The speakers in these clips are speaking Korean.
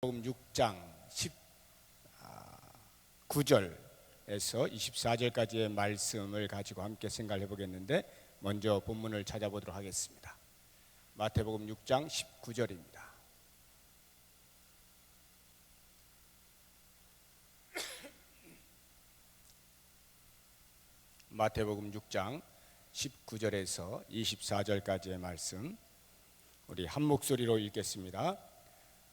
마태복음 6장 19절에서 24절까지의 말씀을 가지고 함께 생각해 보겠는데, 먼저 본문을 찾아보도록 하겠습니다. 마태복음 6장 19절입니다. 마태복음 6장 19절에서 24절까지의 말씀, 우리 한 목소리로 읽겠습니다.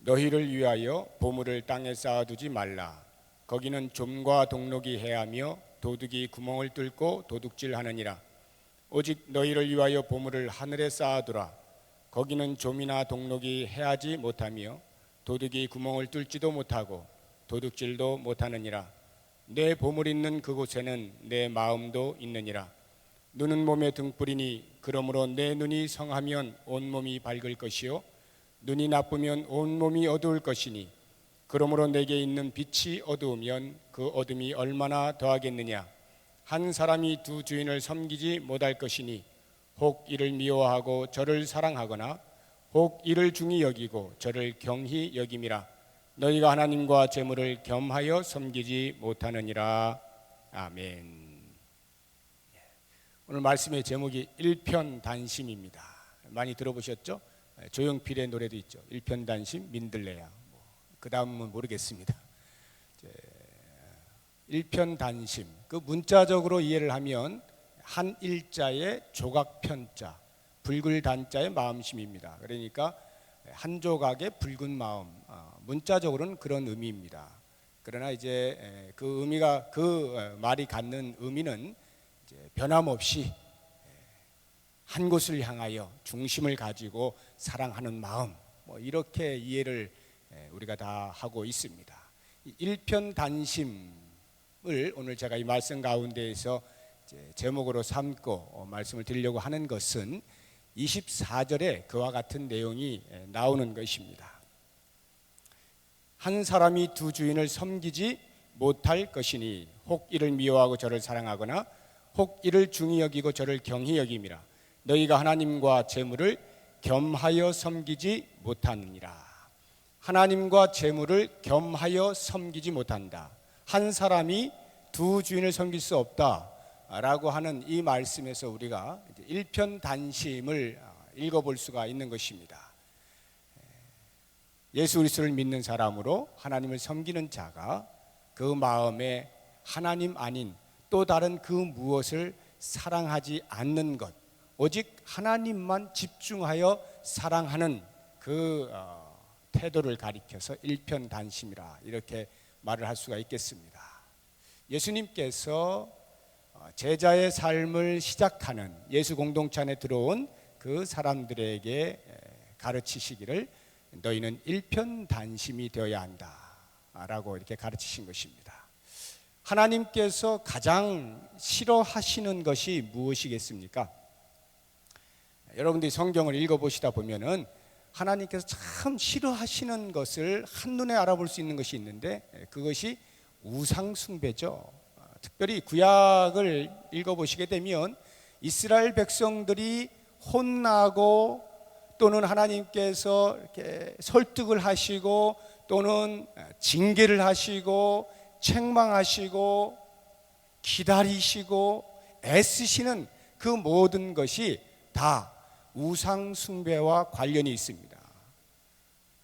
너희를 위하여 보물을 땅에 쌓아두지 말라. 거기는 좀과 동록이 해하며 도둑이 구멍을 뚫고 도둑질하느니라. 오직 너희를 위하여 보물을 하늘에 쌓아두라. 거기는 좀이나 동록이 해하지 못하며 도둑이 구멍을 뚫지도 못하고 도둑질도 못하느니라. 내 보물 있는 그곳에는 내 마음도 있느니라. 눈은 몸의 등불이니 그러므로 내 눈이 성하면 온몸이 밝을 것이요 눈이 나쁘면 온몸이 어두울 것이니, 그러므로 내게 있는 빛이 어두우면 그 어둠이 얼마나 더하겠느냐. 한 사람이 두 주인을 섬기지 못할 것이니 혹 이를 미워하고 저를 사랑하거나 혹 이를 중히 여기고 저를 경히 여김이라. 너희가 하나님과 재물을 겸하여 섬기지 못하느니라. 아멘. 오늘 말씀의 제목이 일편단심입니다. 많이 들어보셨죠? 조용필의 노래도 있죠. 일편단심 민들레야. 그 다음은 모르겠습니다. 일편단심, 그 문자적으로 이해를 하면 한 일자의 조각편자, 붉을단자의 마음심입니다. 그러니까 한 조각의 붉은 마음, 문자적으로는 그런 의미입니다. 그러나 이제 그 의미가, 그 말이 갖는 의미는 이제 변함없이 한 곳을 향하여 중심을 가지고 사랑하는 마음, 이렇게 이해를 우리가 다 하고 있습니다. 일편단심을 오늘 제가 이 말씀 가운데에서 제목으로 삼고 말씀을 드리려고 하는 것은 24절에 그와 같은 내용이 나오는 것입니다. 한 사람이 두 주인을 섬기지 못할 것이니 혹 이를 미워하고 저를 사랑하거나 혹 이를 중히 여기고 저를 경히 여김이라. 너희가 하나님과 재물을 겸하여 섬기지 못하느니라. 하나님과 재물을 겸하여 섬기지 못한다. 한 사람이 두 주인을 섬길 수 없다라고 하는 이 말씀에서 우리가 일편단심을 읽어볼 수가 있는 것입니다. 예수 그리스도를 믿는 사람으로 하나님을 섬기는 자가 그 마음에 하나님 아닌 또 다른 그 무엇을 사랑하지 않는 것, 오직 하나님만 집중하여 사랑하는 그 태도를 가리켜서 일편단심이라 이렇게 말을 할 수가 있겠습니다. 예수님께서 제자의 삶을 시작하는 예수 공동체 안에 들어온 그 사람들에게 가르치시기를 너희는 일편단심이 되어야 한다라고 이렇게 가르치신 것입니다. 하나님께서 가장 싫어하시는 것이 무엇이겠습니까? 여러분들이 성경을 읽어보시다 보면은 하나님께서 참 싫어하시는 것을 한눈에 알아볼 수 있는 것이 있는데, 그것이 우상숭배죠. 특별히 구약을 읽어보시게 되면 이스라엘 백성들이 혼나고 또는 하나님께서 이렇게 설득을 하시고 또는 징계를 하시고 책망하시고 기다리시고 애쓰시는 그 모든 것이 다 우상 숭배와 관련이 있습니다.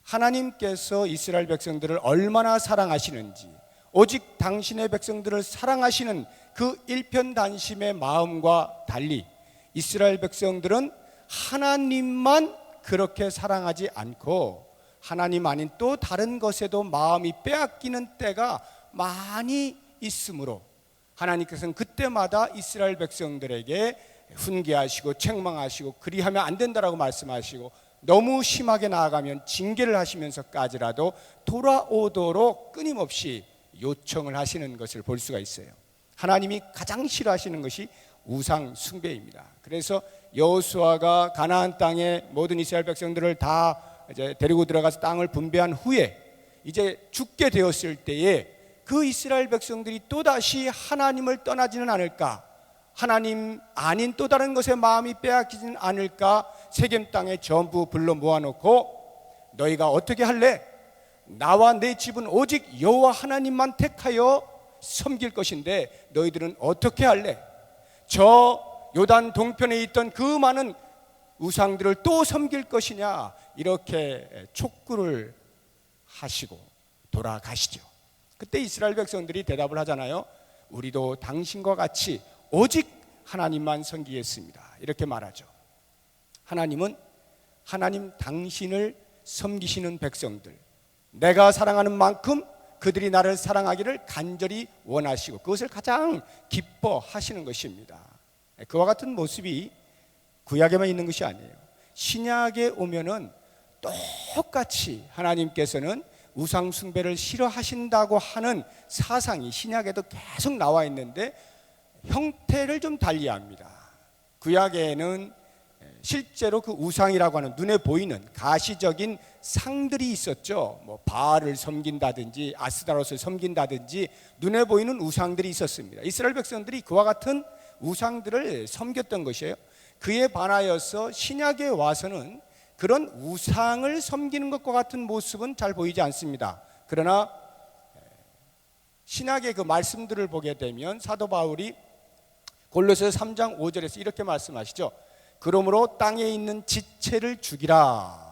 하나님께서 이스라엘 백성들을 얼마나 사랑하시는지, 오직 당신의 백성들을 사랑하시는 그 일편단심의 마음과 달리 이스라엘 백성들은 하나님만 그렇게 사랑하지 않고 하나님 아닌 또 다른 것에도 마음이 빼앗기는 때가 많이 있으므로 하나님께서는 그때마다 이스라엘 백성들에게 훈계하시고 책망하시고 그리하면 안 된다라고 말씀하시고, 너무 심하게 나아가면 징계를 하시면서까지라도 돌아오도록 끊임없이 요청을 하시는 것을 볼 수가 있어요. 하나님이 가장 싫어하시는 것이 우상 숭배입니다. 그래서 여호수아가 가나안 땅에 모든 이스라엘 백성들을 다 이제 데리고 들어가서 땅을 분배한 후에 이제 죽게 되었을 때에 그 이스라엘 백성들이 또다시 하나님을 떠나지는 않을까, 하나님 아닌 또 다른 것에 마음이 빼앗기지는 않을까, 세겜 땅에 전부 불러 모아놓고 너희가 어떻게 할래? 나와 내 집은 오직 여호와 하나님만 택하여 섬길 것인데 너희들은 어떻게 할래? 저 요단 동편에 있던 그 많은 우상들을 또 섬길 것이냐? 이렇게 촉구를 하시고 돌아가시죠. 그때 이스라엘 백성들이 대답을 하잖아요. 우리도 당신과 같이 오직 하나님만 섬기겠습니다. 이렇게 말하죠. 하나님은 하나님 당신을 섬기시는 백성들, 내가 사랑하는 만큼 그들이 나를 사랑하기를 간절히 원하시고 그것을 가장 기뻐하시는 것입니다. 그와 같은 모습이 구약에만 있는 것이 아니에요. 신약에 오면은 똑같이 하나님께서는 우상 숭배를 싫어하신다고 하는 사상이 신약에도 계속 나와 있는데 형태를 좀 달리합니다. 구약에는 실제로 그 우상이라고 하는 눈에 보이는 가시적인 상들이 있었죠. 뭐 바알을 섬긴다든지 아스타롯을 섬긴다든지 눈에 보이는 우상들이 있었습니다. 이스라엘 백성들이 그와 같은 우상들을 섬겼던 것이에요. 그에 반하여서 신약에 와서는 그런 우상을 섬기는 것과 같은 모습은 잘 보이지 않습니다. 그러나 신약의 그 말씀들을 보게 되면 사도 바울이 골로새서 3장 5절에서 이렇게 말씀하시죠. 그러므로 땅에 있는 지체를 죽이라.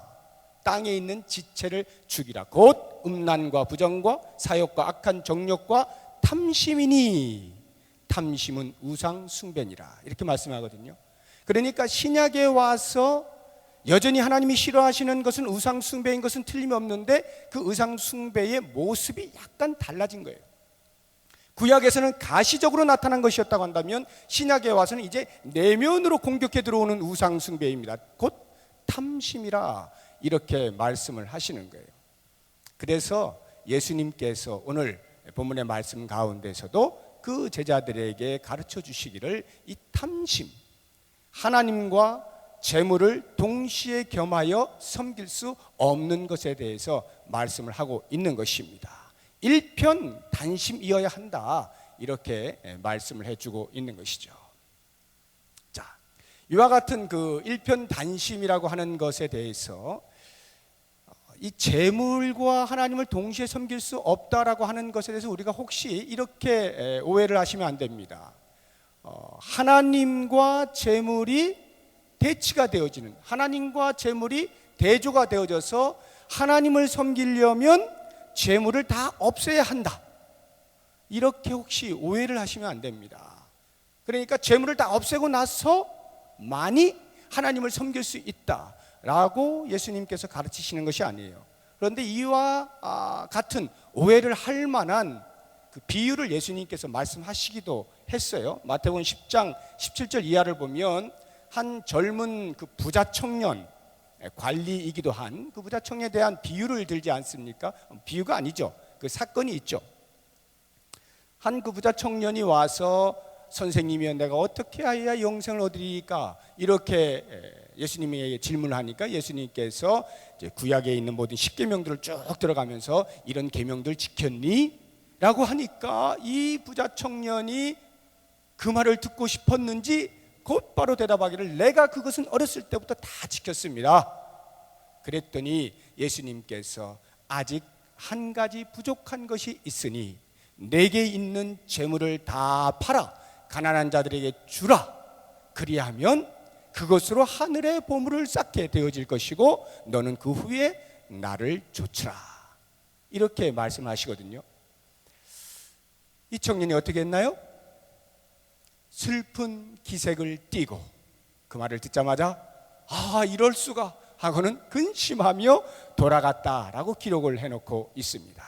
땅에 있는 지체를 죽이라. 곧 음란과 부정과 사욕과 악한 정욕과 탐심이니 탐심은 우상 숭배니라. 이렇게 말씀하거든요. 그러니까 신약에 와서 여전히 하나님이 싫어하시는 것은 우상 숭배인 것은 틀림없는데 그 우상 숭배의 모습이 약간 달라진 거예요. 구약에서는 가시적으로 나타난 것이었다고 한다면 신약에 와서는 이제 내면으로 공격해 들어오는 우상 숭배입니다. 곧 탐심이라 이렇게 말씀을 하시는 거예요. 그래서 예수님께서 오늘 본문의 말씀 가운데서도 그 제자들에게 가르쳐 주시기를 이 탐심, 하나님과 재물을 동시에 겸하여 섬길 수 없는 것에 대해서 말씀을 하고 있는 것입니다. 일편단심이어야 한다, 이렇게 말씀을 해주고 있는 것이죠. 자, 이와 같은 그 일편단심이라고 하는 것에 대해서 이 재물과 하나님을 동시에 섬길 수 없다라고 하는 것에 대해서 우리가 혹시 이렇게 오해를 하시면 안 됩니다. 하나님과 재물이 대치가 되어지는, 하나님과 재물이 대조가 되어져서 하나님을 섬기려면 재물을 다 없애야 한다, 이렇게 혹시 오해를 하시면 안 됩니다. 그러니까 재물을 다 없애고 나서 많이 하나님을 섬길 수 있다라고 예수님께서 가르치시는 것이 아니에요. 그런데 이와 같은 오해를 할 만한 그 비유를 예수님께서 말씀하시기도 했어요. 마태복음 10장 17절 이하를 보면 한 젊은 그 부자 청년, 관리이기도 한 그 부자 청년에 대한 비유를 들지 않습니까? 비유가 아니죠. 그 사건이 있죠. 한 그 부자 청년이 와서 선생님이여 내가 어떻게 하여야 영생을 얻으리까? 이렇게 예수님에게 질문하니까 예수님께서 이제 구약에 있는 모든 10계명들을 쭉 들어가면서 이런 계명들 지켰니? 라고 하니까 이 부자 청년이 그 말을 듣고 싶었는지 곧바로 대답하기를 내가 그것은 어렸을 때부터 다 지켰습니다. 그랬더니 예수님께서 아직 한 가지 부족한 것이 있으니 내게 있는 재물을 다 팔아 가난한 자들에게 주라. 그리하면 그것으로 하늘의 보물을 쌓게 되어질 것이고 너는 그 후에 나를 좇으라. 이렇게 말씀하시거든요. 이 청년이 어떻게 했나요? 슬픈 기색을 띠고 그 말을 듣자마자 이럴 수가 하고는 근심하며 돌아갔다라고 기록을 해놓고 있습니다.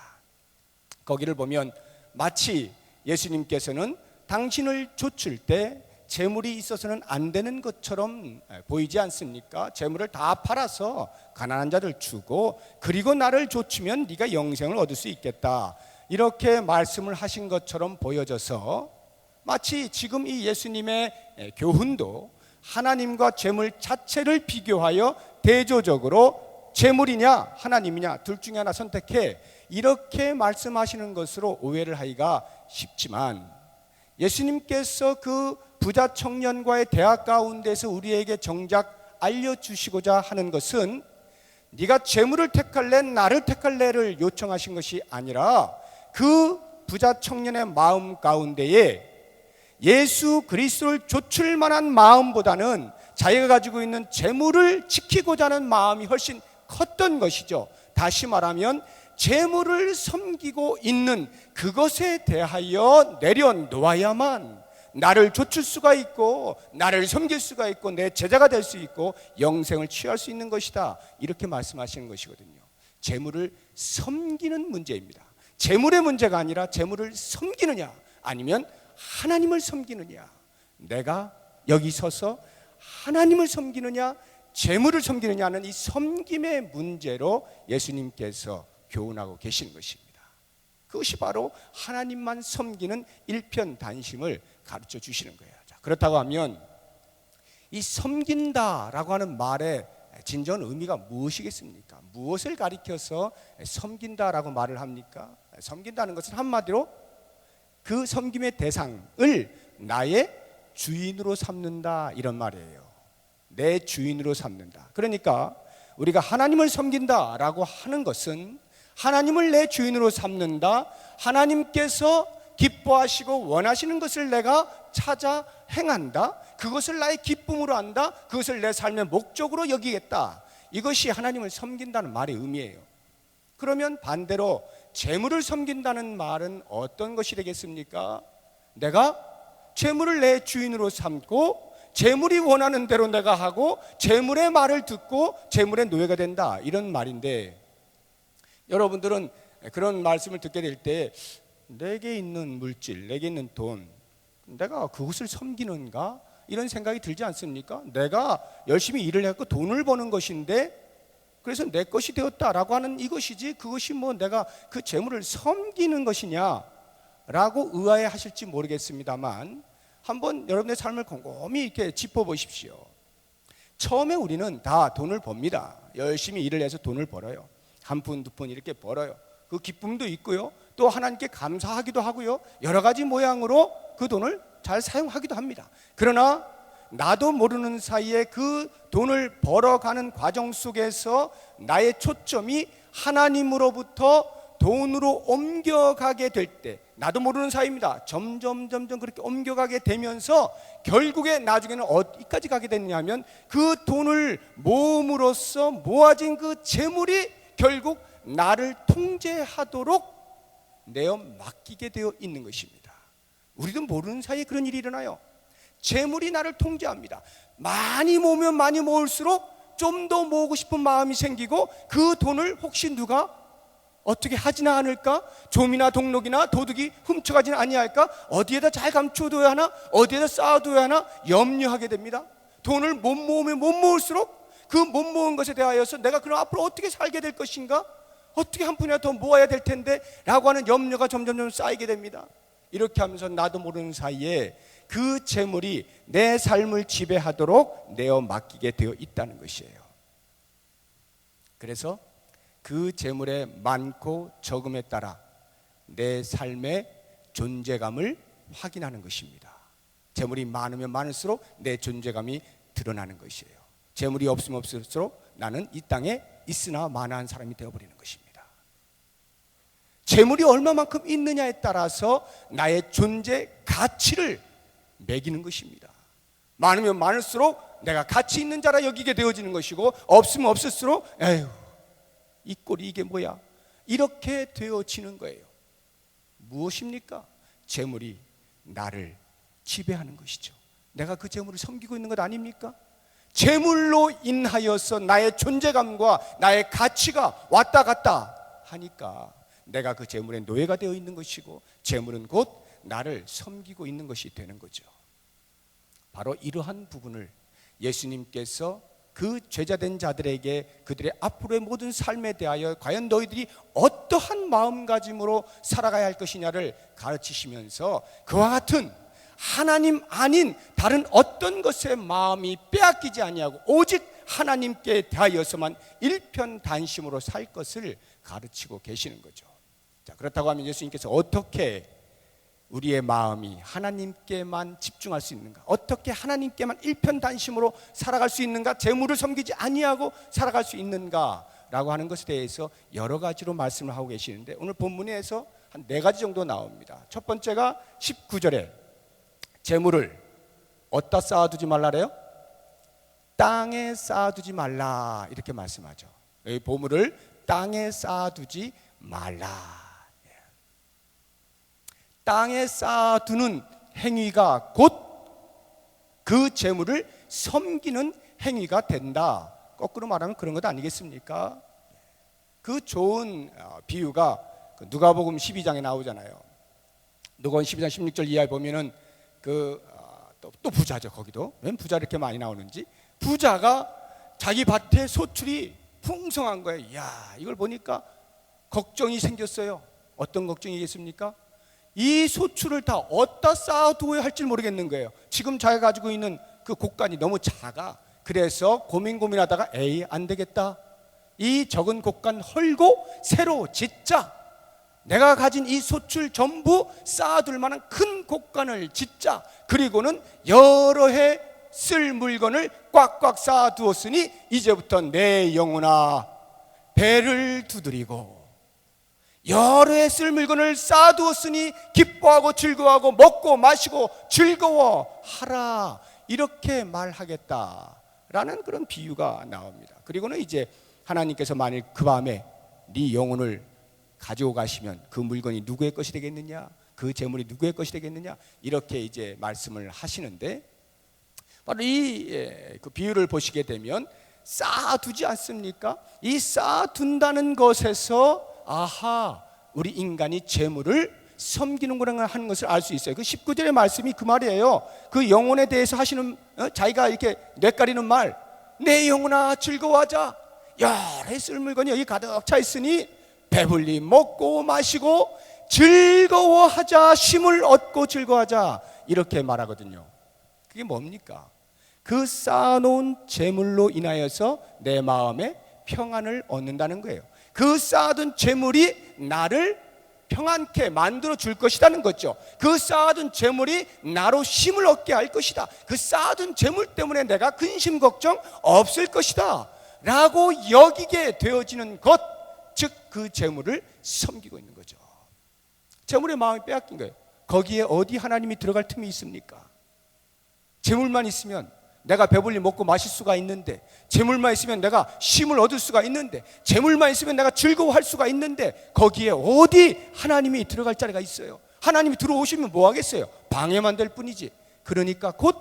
거기를 보면 마치 예수님께서는 당신을 좇을 때 재물이 있어서는 안 되는 것처럼 보이지 않습니까? 재물을 다 팔아서 가난한 자들 주고 그리고 나를 좇으면 네가 영생을 얻을 수 있겠다, 이렇게 말씀을 하신 것처럼 보여져서 마치 지금 이 예수님의 교훈도 하나님과 재물 자체를 비교하여 대조적으로 재물이냐 하나님이냐 둘 중에 하나 선택해, 이렇게 말씀하시는 것으로 오해를 하기가 쉽지만 예수님께서 그 부자 청년과의 대화 가운데서 우리에게 정작 알려주시고자 하는 것은 네가 재물을 택할래 나를 택할래를 요청하신 것이 아니라 그 부자 청년의 마음 가운데에 예수 그리스도를 좇을 만한 마음보다는 자기가 가지고 있는 재물을 지키고자 하는 마음이 훨씬 컸던 것이죠. 다시 말하면 재물을 섬기고 있는 그것에 대하여 내려놓아야만 나를 좇을 수가 있고 나를 섬길 수가 있고 내 제자가 될 수 있고 영생을 취할 수 있는 것이다, 이렇게 말씀하시는 것이거든요. 재물을 섬기는 문제입니다. 재물의 문제가 아니라 재물을 섬기느냐 아니면 하나님을 섬기느냐, 내가 여기 서서 하나님을 섬기느냐 재물을 섬기느냐는 이 섬김의 문제로 예수님께서 교훈하고 계신 것입니다. 그것이 바로 하나님만 섬기는 일편단심을 가르쳐 주시는 거예요. 자, 그렇다고 하면 이 섬긴다라고 하는 말의 진정한 의미가 무엇이겠습니까? 무엇을 가리켜서 섬긴다라고 말을 합니까? 섬긴다는 것은 한마디로 그 섬김의 대상을 나의 주인으로 삼는다, 이런 말이에요. 내 주인으로 삼는다. 그러니까 우리가 하나님을 섬긴다라고 하는 것은 하나님을 내 주인으로 삼는다, 하나님께서 기뻐하시고 원하시는 것을 내가 찾아 행한다, 그것을 나의 기쁨으로 한다, 그것을 내 삶의 목적으로 여기겠다, 이것이 하나님을 섬긴다는 말의 의미예요. 그러면 반대로 재물을 섬긴다는 말은 어떤 것이 되겠습니까? 내가 재물을 내 주인으로 삼고 재물이 원하는 대로 내가 하고 재물의 말을 듣고 재물의 노예가 된다, 이런 말인데, 여러분들은 그런 말씀을 듣게 될 때 내게 있는 물질, 내게 있는 돈, 내가 그것을 섬기는가? 이런 생각이 들지 않습니까? 내가 열심히 일을 해서 돈을 버는 것인데 그래서 내 것이 되었다라고 하는 이것이지, 그것이 뭐 내가 그 재물을 섬기는 것이냐라고 의아해 하실지 모르겠습니다만, 한번 여러분의 삶을 곰곰이 이렇게 짚어보십시오. 처음에 우리는 다 돈을 법니다. 열심히 일을 해서 돈을 벌어요. 한 푼, 두 푼 이렇게 벌어요. 그 기쁨도 있고요, 또 하나님께 감사하기도 하고요, 여러 가지 모양으로 그 돈을 잘 사용하기도 합니다. 그러나 나도 모르는 사이에 그 돈을 벌어가는 과정 속에서 나의 초점이 하나님으로부터 돈으로 옮겨가게 될 때, 나도 모르는 사이입니다. 점점 그렇게 옮겨가게 되면서 결국에 나중에는 어디까지 가게 됐냐면 그 돈을 모음으로써 모아진 그 재물이 결국 나를 통제하도록 내어 맡기게 되어 있는 것입니다. 우리도 모르는 사이에 그런 일이 일어나요. 재물이 나를 통제합니다. 많이 모으면 많이 모을수록 좀 더 모으고 싶은 마음이 생기고 그 돈을 혹시 누가 어떻게 하지나 않을까? 좀이나 동록이나 도둑이 훔쳐가지는 아니할까? 어디에다 잘 감춰둬야 하나? 어디에다 쌓아둬야 하나? 염려하게 됩니다. 돈을 못 모으면 못 모을수록 그 못 모은 것에 대하여서 내가 그럼 앞으로 어떻게 살게 될 것인가? 어떻게 한 푼이라도 더 모아야 될 텐데 라고 하는 염려가 점점 쌓이게 됩니다. 이렇게 하면서 나도 모르는 사이에 그 재물이 내 삶을 지배하도록 내어 맡기게 되어 있다는 것이에요. 그래서 그 재물의 많고 적음에 따라 내 삶의 존재감을 확인하는 것입니다. 재물이 많으면 많을수록 내 존재감이 드러나는 것이에요. 재물이 없으면 없을수록 나는 이 땅에 있으나 마나한 사람이 되어버리는 것입니다. 재물이 얼마만큼 있느냐에 따라서 나의 존재 가치를 매기는 것입니다. 많으면 많을수록 내가 가치 있는 자라 여기게 되어지는 것이고, 없으면 없을수록 에휴 이 꼴이 이게 뭐야, 이렇게 되어지는 거예요. 무엇입니까? 재물이 나를 지배하는 것이죠. 내가 그 재물을 섬기고 있는 것 아닙니까? 재물로 인하여서 나의 존재감과 나의 가치가 왔다 갔다 하니까 내가 그 재물의 노예가 되어 있는 것이고, 재물은 곧 나를 섬기고 있는 것이 되는 거죠. 바로 이러한 부분을 예수님께서 그 죄자된 자들에게 그들의 앞으로의 모든 삶에 대하여 과연 너희들이 어떠한 마음가짐으로 살아가야 할 것이냐를 가르치시면서 그와 같은 하나님 아닌 다른 어떤 것에 마음이 빼앗기지 아니하고 오직 하나님께 대하여서만 일편단심으로 살 것을 가르치고 계시는 거죠. 자, 그렇다고 하면 예수님께서 어떻게 우리의 마음이 하나님께만 집중할 수 있는가, 어떻게 하나님께만 일편단심으로 살아갈 수 있는가, 재물을 섬기지 아니하고 살아갈 수 있는가 라고 하는 것에 대해서 여러 가지로 말씀을 하고 계시는데, 오늘 본문에서 한 4가지 정도 나옵니다. 첫 번째가 19절에 재물을 어디다 쌓아두지 말라래요? 땅에 쌓아두지 말라, 이렇게 말씀하죠. 여기 보물을 땅에 쌓아두지 말라. 땅에 쌓아두는 행위가 곧 그 재물을 섬기는 행위가 된다. 거꾸로 말하면 그런 것 아니겠습니까? 그 좋은 비유가 누가복음 12장에 나오잖아요. 누가복음 12장 16절 이하에 보면은 또 부자죠. 거기도 왜 부자 이렇게 많이 나오는지, 부자가 자기 밭에 소출이 풍성한 거예요. 이야, 이걸 보니까 걱정이 생겼어요. 어떤 걱정이겠습니까? 이 소출을 다 어디다 쌓아두어야 할지 모르겠는 거예요. 지금 자기가 가지고 있는 그 곡간이 너무 작아. 그래서 고민하다가 에이, 안 되겠다, 이 적은 곡간 헐고 새로 짓자. 내가 가진 이 소출 전부 쌓아둘 만한 큰 곡간을 짓자. 그리고는 여러 해 쓸 물건을 꽉꽉 쌓아두었으니 이제부터 내 영혼아 배를 두드리고, 여러 해 쓸 물건을 쌓아두었으니 기뻐하고 즐거워하고 먹고 마시고 즐거워하라, 이렇게 말하겠다라는 그런 비유가 나옵니다. 그리고는 이제 하나님께서 만일 그 밤에 네 영혼을 가지고 가시면 그 물건이 누구의 것이 되겠느냐, 그 재물이 누구의 것이 되겠느냐, 이렇게 이제 말씀을 하시는데, 바로 그 비유를 보시게 되면 쌓아두지 않습니까? 이 쌓아둔다는 것에서 아하, 우리 인간이 재물을 섬기는구나 하는 것을 알 수 있어요. 그 19절의 말씀이 그 말이에요. 그 영혼에 대해서 하시는, 자기가 이렇게 뇌까리는 말, 내 영혼아 즐거워하자. 여러 해 쓸 물건이 여기 가득 차 있으니 배불리 먹고 마시고 즐거워하자, 쉼을 얻고 즐거워하자, 이렇게 말하거든요. 그게 뭡니까? 그 쌓아놓은 재물로 인하여서 내 마음에 평안을 얻는다는 거예요. 그 쌓아둔 재물이 나를 평안케 만들어 줄 것이라는 거죠. 그 쌓아둔 재물이 나로 쉼을 얻게 할 것이다. 그 쌓아둔 재물 때문에 내가 근심 걱정 없을 것이다 라고 여기게 되어지는 것, 즉 그 재물을 섬기고 있는 거죠. 재물의 마음이 빼앗긴 거예요. 거기에 어디 하나님이 들어갈 틈이 있습니까? 재물만 있으면 내가 배불리 먹고 마실 수가 있는데, 재물만 있으면 내가 쉼을 얻을 수가 있는데, 재물만 있으면 내가 즐거워할 수가 있는데, 거기에 어디 하나님이 들어갈 자리가 있어요? 하나님이 들어오시면 뭐 하겠어요? 방해만 될 뿐이지. 그러니까 곧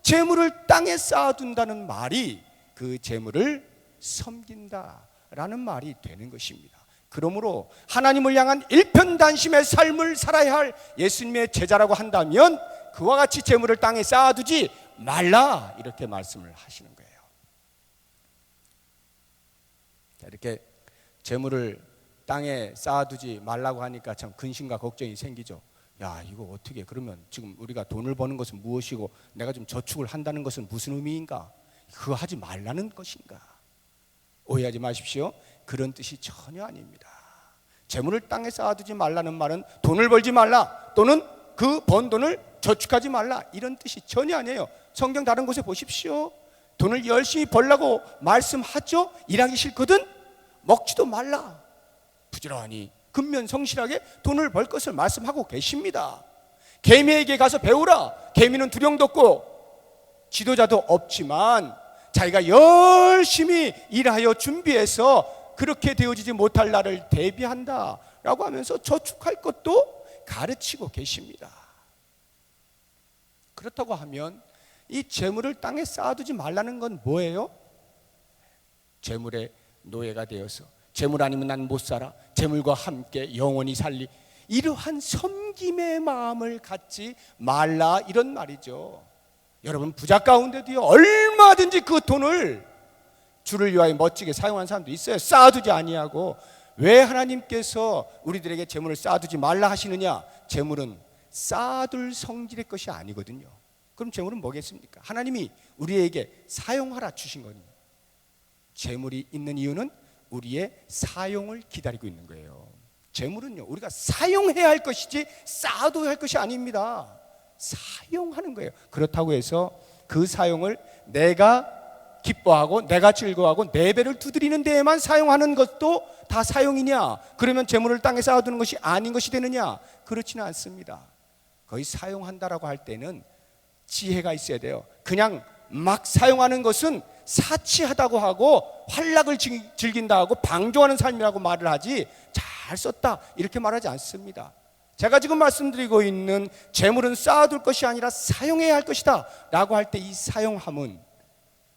재물을 땅에 쌓아둔다는 말이 그 재물을 섬긴다라는 말이 되는 것입니다. 그러므로 하나님을 향한 일편단심의 삶을 살아야 할 예수님의 제자라고 한다면 그와 같이 재물을 땅에 쌓아두지 말라, 이렇게 말씀을 하시는 거예요. 이렇게 재물을 땅에 쌓아두지 말라고 하니까 참 근심과 걱정이 생기죠. 야, 이거 어떻게, 그러면 지금 우리가 돈을 버는 것은 무엇이고 내가 좀 저축을 한다는 것은 무슨 의미인가? 그거 하지 말라는 것인가? 오해하지 마십시오. 그런 뜻이 전혀 아닙니다. 재물을 땅에 쌓아두지 말라는 말은 돈을 벌지 말라, 또는 그 번 돈을 저축하지 말라, 이런 뜻이 전혀 아니에요. 성경 다른 곳에 보십시오. 돈을 열심히 벌라고 말씀하죠. 일하기 싫거든 먹지도 말라. 부지런히 근면성실하게 돈을 벌 것을 말씀하고 계십니다. 개미에게 가서 배우라. 개미는 두령도 없고 지도자도 없지만 자기가 열심히 일하여 준비해서 그렇게 되어지지 못할 날을 대비한다 라고 하면서 저축할 것도 가르치고 계십니다. 그렇다고 하면 이 재물을 땅에 쌓아두지 말라는 건 뭐예요? 재물의 노예가 되어서 재물 아니면 난 못 살아, 재물과 함께 영원히 살리, 이러한 섬김의 마음을 갖지 말라, 이런 말이죠. 여러분, 부자 가운데도요, 얼마든지 그 돈을 주를 위하여 멋지게 사용한 사람도 있어요. 쌓아두지 아니하고. 왜 하나님께서 우리들에게 재물을 쌓아두지 말라 하시느냐? 재물은 쌓아둘 성질의 것이 아니거든요. 그럼 재물은 뭐겠습니까? 하나님이 우리에게 사용하라 주신 거니. 재물이 있는 이유는 우리의 사용을 기다리고 있는 거예요. 재물은요, 우리가 사용해야 할 것이지 쌓아둬야 할 것이 아닙니다. 사용하는 거예요. 그렇다고 해서 그 사용을 내가 기뻐하고 내가 즐거워하고 내 배를 두드리는 데에만 사용하는 것도 다 사용이냐? 그러면 재물을 땅에 쌓아두는 것이 아닌 것이 되느냐? 그렇지는 않습니다. 거의 사용한다라고 할 때는 지혜가 있어야 돼요. 그냥 막 사용하는 것은 사치하다고 하고 활락을 즐긴다 하고 방종하는 삶이라고 말을 하지 잘 썼다 이렇게 말하지 않습니다. 제가 지금 말씀드리고 있는 재물은 쌓아둘 것이 아니라 사용해야 할 것이다 라고 할 때 이 사용함은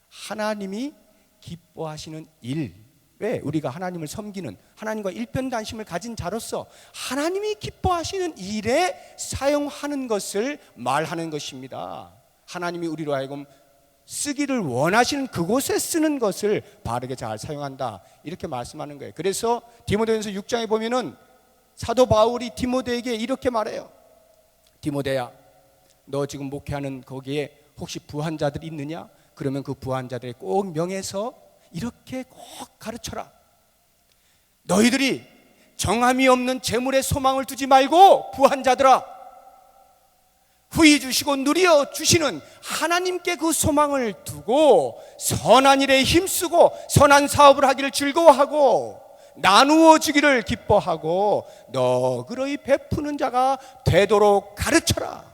하나님이 기뻐하시는 일, 왜 우리가 하나님을 섬기는 하나님과 일편단심을 가진 자로서 하나님이 기뻐하시는 일에 사용하는 것을 말하는 것입니다. 하나님이 우리로 하여금 쓰기를 원하시는 그곳에 쓰는 것을 바르게 잘 사용한다 이렇게 말씀하는 거예요. 그래서 디모데전서 6장에 보면은 사도 바울이 디모데에게 이렇게 말해요. 디모데야, 너 지금 목회하는 거기에 혹시 부한 자들이 있느냐? 그러면 그 부한 자들의 꼭 명해서 이렇게 꼭 가르쳐라. 너희들이 정함이 없는 재물에 소망을 두지 말고 부한 자들아, 후히 주시고 누려 주시는 하나님께 그 소망을 두고 선한 일에 힘쓰고 선한 사업을 하기를 즐거워하고 나누어 주기를 기뻐하고 너그러이 베푸는 자가 되도록 가르쳐라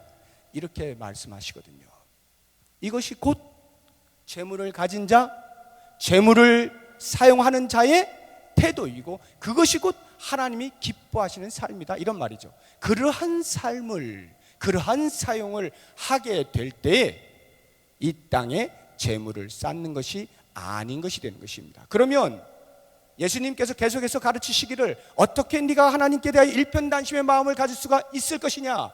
이렇게 말씀하시거든요. 이것이 곧 재물을 가진 자, 재물을 사용하는 자의 태도이고 그것이 곧 하나님이 기뻐하시는 삶이다 이런 말이죠. 그러한 삶을, 그러한 사용을 하게 될 때에 이 땅에 재물을 쌓는 것이 아닌 것이 되는 것입니다. 그러면 예수님께서 계속해서 가르치시기를 어떻게 네가 하나님께 대하여 일편단심의 마음을 가질 수가 있을 것이냐?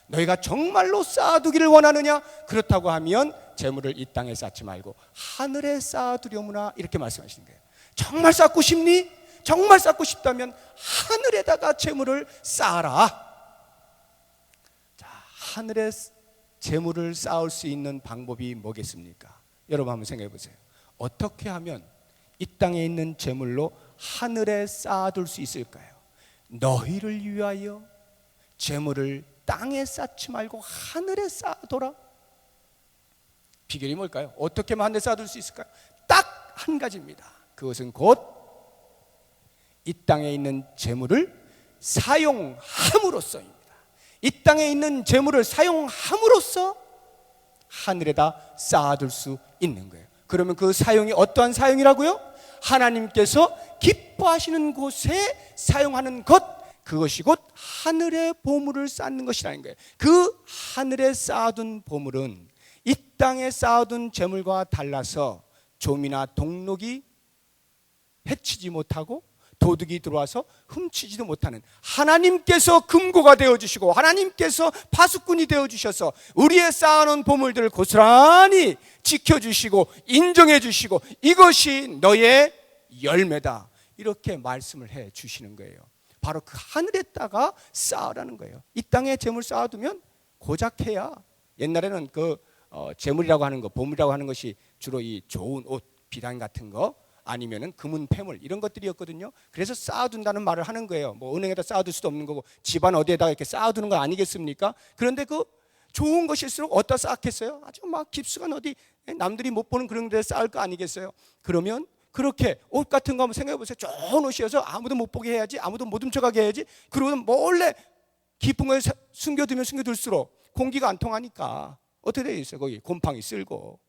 너희가 정말로 쌓아두기를 원하느냐? 그렇다고 하면 재물을 이 땅에 쌓지 말고 하늘에 쌓아두려무나 이렇게 말씀하시는 거예요. 정말 쌓고 싶니? 정말 쌓고 싶다면 하늘에다가 재물을 쌓아라. 자, 하늘에 재물을 쌓을 수 있는 방법이 뭐겠습니까? 여러분 한번 생각해 보세요. 어떻게 하면 이 땅에 있는 재물로 하늘에 쌓아둘 수 있을까요? 너희를 위하여 재물을 땅에 쌓지 말고 하늘에 쌓아둬라. 비결이 뭘까요? 어떻게 하면 하늘에 쌓아둘 수 있을까요? 딱 한 가지입니다. 그것은 곧 이 땅에 있는 재물을 사용함으로써입니다. 이 땅에 있는 재물을 사용함으로써 하늘에다 쌓아둘 수 있는 거예요. 그러면 그 사용이 어떠한 사용이라고요? 하나님께서 기뻐하시는 곳에 사용하는 것, 그것이 곧 하늘의 보물을 쌓는 것이라는 거예요. 그 하늘에 쌓아둔 보물은 이 땅에 쌓아둔 재물과 달라서 좀이나 동록이 해치지 못하고 도둑이 들어와서 훔치지도 못하는 하나님께서 금고가 되어주시고 하나님께서 파수꾼이 되어주셔서 우리의 쌓아놓은 보물들을 고스란히 지켜주시고 인정해주시고 이것이 너의 열매다 이렇게 말씀을 해 주시는 거예요. 바로 그 하늘에다가 쌓으라는 거예요. 이 땅에 재물 쌓아두면 고작 해야 옛날에는 그 재물이라고 하는 거, 보물이라고 하는 것이 주로 이 좋은 옷, 비단 같은 거 아니면은 금은 폐물 이런 것들이었거든요. 그래서 쌓아둔다는 말을 하는 거예요. 뭐 은행에다 쌓아둘 수도 없는 거고 집안 어디에다가 이렇게 쌓아두는 거 아니겠습니까? 그런데 그 좋은 것일수록 어디다 쌓겠어요? 아주 막 깊숙한 어디 남들이 못 보는 그런 데에 쌓을 거 아니겠어요? 그러면 그렇게 옷 같은 거 한번 생각해 보세요. 좋은 옷이어서 아무도 못 보게 해야지, 아무도 못 훔쳐가게 해야지. 그리고 몰래 깊은 거에 숨겨두면 숨겨둘수록 공기가 안 통하니까 어떻게 되어 있어요? 거기 곰팡이 쓸고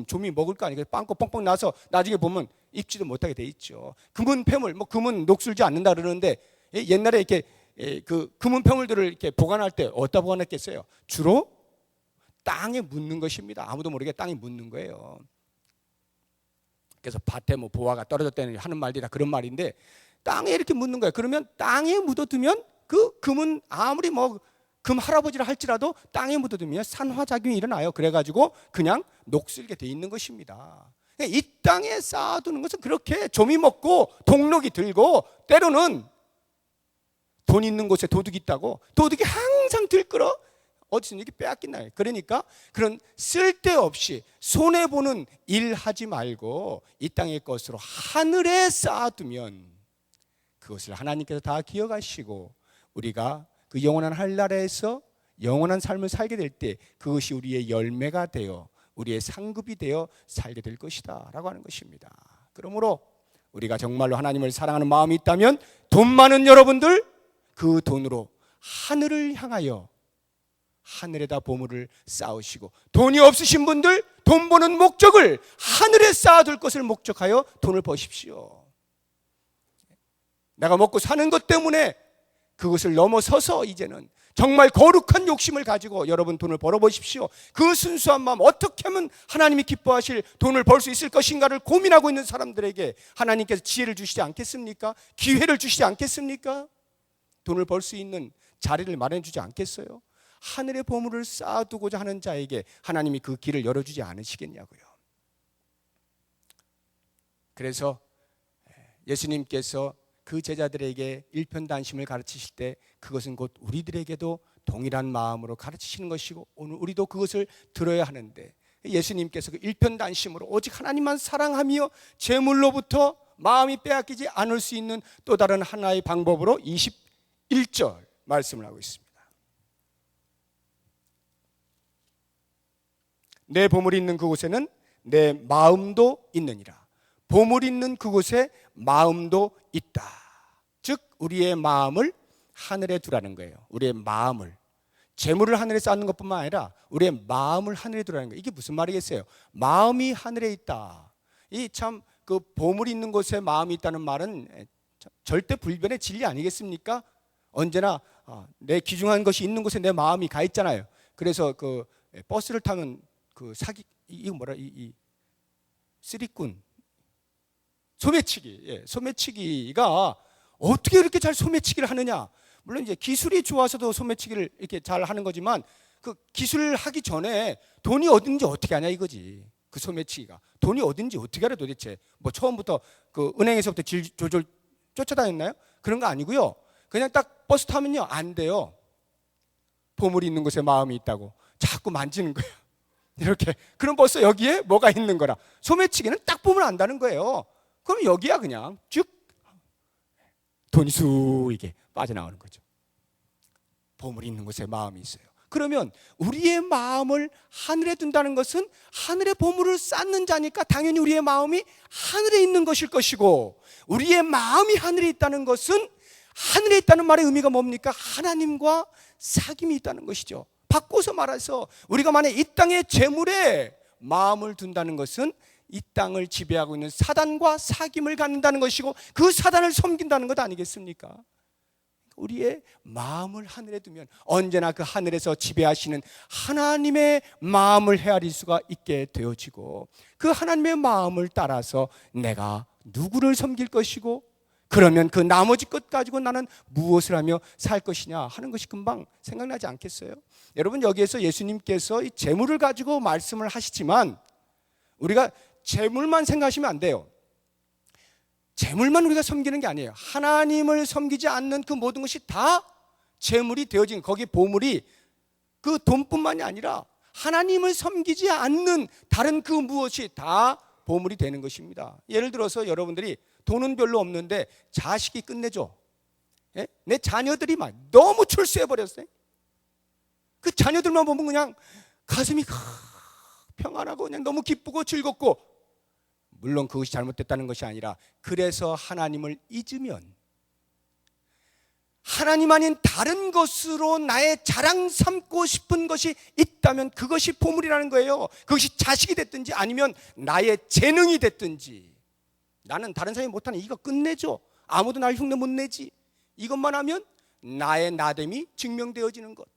좀이 먹을 거 아니겠어요? 빵꾸 뻥뻥 나서 나중에 보면 입지도 못하게 돼 있죠. 금은 폐물, 뭐 금은 녹슬지 않는다 그러는데 옛날에 이렇게 그 금은 폐물들을 이렇게 보관할 때 어디다 보관했겠어요? 주로 땅에 묻는 것입니다. 아무도 모르게 땅에 묻는 거예요. 그래서 밭에 뭐 보화가 떨어졌다는 하는 말들이 다 그런 말인데 땅에 이렇게 묻는 거예요. 그러면 땅에 묻어두면 그 금은 아무리 뭐 금 할아버지라 할지라도 땅에 묻어두면 산화작용이 일어나요. 그래가지고 그냥 녹슬게 돼 있는 것입니다. 이 땅에 쌓아두는 것은 그렇게 좀이 먹고 동록이 들고 때로는 돈 있는 곳에 도둑이 있다고 도둑이 항상 들끓어 어디서 이렇게 빼앗긴다. 그러니까 그런 쓸데없이 손해보는 일 하지 말고 이 땅의 것으로 하늘에 쌓아두면 그것을 하나님께서 다 기억하시고 우리가 그 영원한 하늘나라에서 영원한 삶을 살게 될 때 그것이 우리의 열매가 되어 우리의 상급이 되어 살게 될 것이다 라고 하는 것입니다. 그러므로 우리가 정말로 하나님을 사랑하는 마음이 있다면 돈 많은 여러분들, 그 돈으로 하늘을 향하여 하늘에다 보물을 쌓으시고, 돈이 없으신 분들 돈 버는 목적을 하늘에 쌓아둘 것을 목적하여 돈을 버십시오. 내가 먹고 사는 것 때문에 그것을 넘어서서 이제는 정말 거룩한 욕심을 가지고 여러분 돈을 벌어보십시오. 그 순수한 마음, 어떻게 하면 하나님이 기뻐하실 돈을 벌 수 있을 것인가를 고민하고 있는 사람들에게 하나님께서 지혜를 주시지 않겠습니까? 기회를 주시지 않겠습니까? 돈을 벌 수 있는 자리를 마련해 주지 않겠어요? 하늘의 보물을 쌓아두고자 하는 자에게 하나님이 그 길을 열어주지 않으시겠냐고요. 그래서 예수님께서 그 제자들에게 일편단심을 가르치실 때 그것은 곧 우리들에게도 동일한 마음으로 가르치시는 것이고, 오늘 우리도 그것을 들어야 하는데, 예수님께서 그 일편단심으로 오직 하나님만 사랑하며 재물로부터 마음이 빼앗기지 않을 수 있는 또 다른 하나의 방법으로 21절 말씀을 하고 있습니다. 내 보물이 있는 그곳에는 내 마음도 있느니라. 보물이 있는 그곳에 마음도 있다. 즉 우리의 마음을 하늘에 두라는 거예요. 우리의 마음을, 재물을 하늘에 쌓는 것뿐만 아니라 우리의 마음을 하늘에 두라는 거예요. 이게 무슨 말이겠어요? 마음이 하늘에 있다. 이 참 그 보물이 있는 곳에 마음이 있다는 말은 절대 불변의 진리 아니겠습니까? 언제나 내 귀중한 것이 있는 곳에 내 마음이 가 있잖아요. 그래서 그 버스를 타면 그 사기, 이거 뭐라, 이 쓰리꾼, 소매치기, 소매치기가 어떻게 이렇게 잘 소매치기를 하느냐? 물론 이제 기술이 좋아서도 소매치기를 이렇게 잘 하는 거지만, 그 기술을 하기 전에 돈이 어딘지 어떻게 아냐 이거지. 그 소매치기가 돈이 어딘지 어떻게 알아 도대체? 뭐 처음부터 그 은행에서부터 졸졸 쫓아다녔나요? 그런 거 아니고요. 그냥 딱 버스 타면요 안 돼요. 보물이 있는 곳에 마음이 있다고 자꾸 만지는 거예요. 이렇게. 그럼 벌써 여기에 뭐가 있는 거라. 소매치기는 딱 보면 안다는 거예요. 그럼 여기야 그냥 쭉 돈이 쑥 이게 빠져나오는 거죠. 보물이 있는 곳에 마음이 있어요. 그러면 우리의 마음을 하늘에 둔다는 것은 하늘의 보물을 쌓는 자니까 당연히 우리의 마음이 하늘에 있는 것일 것이고, 우리의 마음이 하늘에 있다는 것은, 하늘에 있다는 말의 의미가 뭡니까? 하나님과 사귐이 있다는 것이죠. 바꿔서 말해서 우리가 만약 이 땅의 재물에 마음을 둔다는 것은 이 땅을 지배하고 있는 사단과 사귐을 갖는다는 것이고, 그 사단을 섬긴다는 것 아니겠습니까? 우리의 마음을 하늘에 두면 언제나 그 하늘에서 지배하시는 하나님의 마음을 헤아릴 수가 있게 되어지고, 그 하나님의 마음을 따라서 내가 누구를 섬길 것이고, 그러면 그 나머지 것 가지고 나는 무엇을 하며 살 것이냐 하는 것이 금방 생각나지 않겠어요? 여러분, 여기에서 예수님께서 이 재물을 가지고 말씀을 하시지만 우리가 재물만 생각하시면 안 돼요. 재물만 우리가 섬기는 게 아니에요. 하나님을 섬기지 않는 그 모든 것이 다 재물이 되어진, 거기 보물이 그 돈뿐만이 아니라 하나님을 섬기지 않는 다른 그 무엇이 다 보물이 되는 것입니다. 예를 들어서 여러분들이 돈은 별로 없는데 자식이 끝내줘. 예? 내 자녀들이 막 너무 출세해버렸어요. 그 자녀들만 보면 그냥 가슴이 평안하고 그냥 너무 기쁘고 즐겁고, 물론 그것이 잘못됐다는 것이 아니라, 그래서 하나님을 잊으면 하나님 아닌 다른 것으로 나의 자랑 삼고 싶은 것이 있다면 그것이 보물이라는 거예요. 그것이 자식이 됐든지 아니면 나의 재능이 됐든지, 나는 다른 사람이 못하는 이거 끝내줘, 아무도 날 흉내 못 내지, 이것만 하면 나의 나됨이 증명되어지는 것,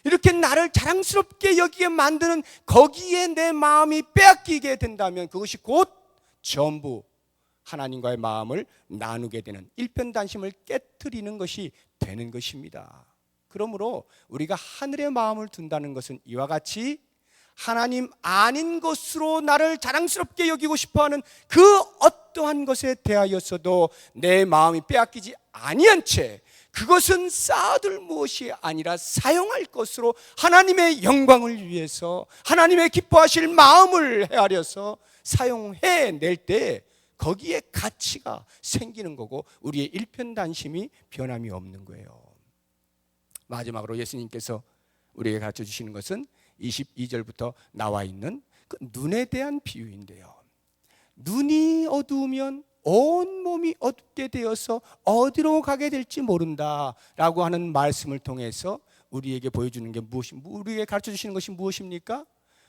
이렇게 나를 자랑스럽게 여기게 만드는 거기에 내 마음이 빼앗기게 된다면 그것이 곧 전부 하나님과의 마음을 나누게 되는 일편단심을 깨트리는 것이 되는 것입니다. 그러므로 우리가 하늘의 마음을 둔다는 것은 이와 같이 하나님 아닌 것으로 나를 자랑스럽게 여기고 싶어하는 그 어떠한 것에 대하여서도 내 마음이 빼앗기지 아니한 채 그것은 쌓아둘 무엇이 아니라 사용할 것으로 하나님의 영광을 위해서 하나님의 기뻐하실 마음을 헤아려서 사용해낼 때 거기에 가치가 생기는 거고, 우리의 일편단심이 변함이 없는 거예요. 마지막으로 예수님께서 우리에게 가르쳐 주시는 것은 22절부터 나와 있는 그 눈에 대한 비유인데요. 눈이 어두우면 온 몸이 어둡게 되어서 어디로 가게 될지 모른다라고 하는 말씀을 통해서 우리에게 보여주는 게 우리에게 가르쳐 주시는 것이 무엇입니까?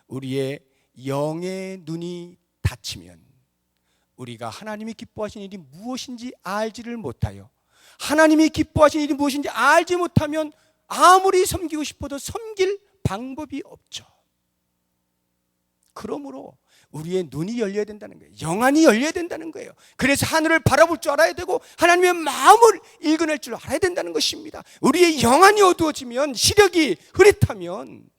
우리의 영의 눈이 닫히면 우리가 하나님이 기뻐하시는 일이 무엇인지 알지를 못하여, 하나님이 기뻐하시는 일이 무엇인지 알지 못하면 아무리 섬기고 싶어도 섬길 방법이 없죠. 그러므로 우리의 눈이 열려야 된다는 거예요. 영안이 열려야 된다는 거예요. 그래서 하늘을 바라볼 줄 알아야 되고 하나님의 마음을 읽어낼 줄 알아야 된다는 것입니다. 우리의 영안이 어두워지면, 시력이 흐릿하면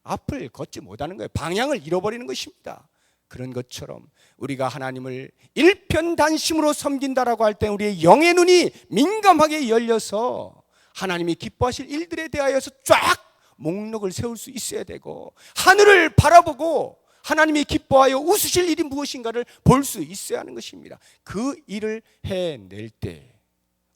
앞을 걷지 못하는 거예요. 방향을 잃어버리는 것입니다. 그런 것처럼 우리가 하나님을 일편단심으로 섬긴다라고 할 때 우리의 영의 눈이 민감하게 열려서 하나님이 기뻐하실 일들에 대하여서 쫙 목록을 세울 수 있어야 되고, 하늘을 바라보고 하나님이 기뻐하여 웃으실 일이 무엇인가를 볼 수 있어야 하는 것입니다. 그 일을 해낼 때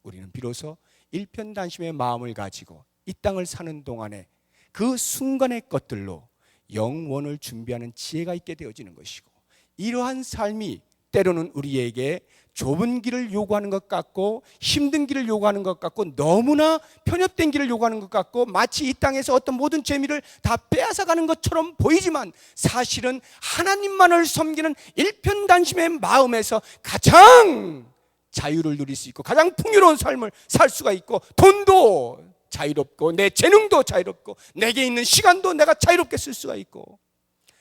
우리는 비로소 일편단심의 마음을 가지고 이 땅을 사는 동안에 그 순간의 것들로 영원을 준비하는 지혜가 있게 되어지는 것이고, 이러한 삶이 때로는 우리에게 좁은 길을 요구하는 것 같고 힘든 길을 요구하는 것 같고 너무나 편협된 길을 요구하는 것 같고 마치 이 땅에서 어떤 모든 재미를 다 빼앗아가는 것처럼 보이지만, 사실은 하나님만을 섬기는 일편단심의 마음에서 가장 자유를 누릴 수 있고 가장 풍요로운 삶을 살 수가 있고, 돈도 자유롭고 내 재능도 자유롭고 내게 있는 시간도 내가 자유롭게 쓸 수가 있고,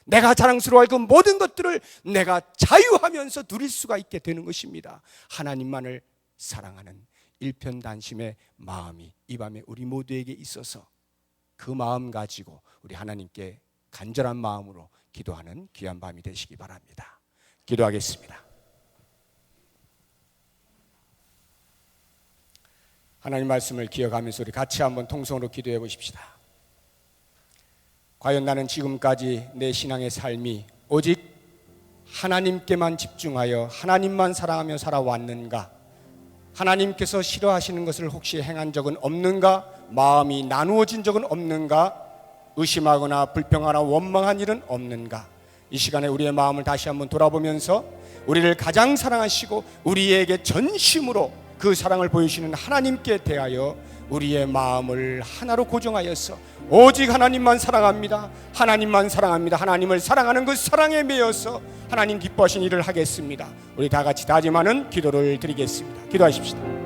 내가 자랑스러워할 그 모든 것들을 내가 자유하면서 누릴 수가 있게 되는 것입니다. 하나님만을 사랑하는 일편단심의 마음이 이 밤에 우리 모두에게 있어서 그 마음 가지고 우리 하나님께 간절한 마음으로 기도하는 귀한 밤이 되시기 바랍니다. 기도하겠습니다. 하나님 말씀을 기억하면서 우리 같이 한번 통성으로 기도해 보십시다. 과연 나는 지금까지 내 신앙의 삶이 오직 하나님께만 집중하여 하나님만 사랑하며 살아왔는가? 하나님께서 싫어하시는 것을 혹시 행한 적은 없는가? 마음이 나누어진 적은 없는가? 의심하거나 불평하거나 원망한 일은 없는가? 이 시간에 우리의 마음을 다시 한번 돌아보면서 우리를 가장 사랑하시고 우리에게 전심으로 그 사랑을 보이시는 하나님께 대하여 우리의 마음을 하나로 고정하여서 오직 하나님만 사랑합니다. 하나님만 사랑합니다. 하나님을 사랑하는 그 사랑에 매여서 하나님 기뻐하신 일을 하겠습니다. 우리 다 같이 다짐하는 기도를 드리겠습니다. 기도하십시다.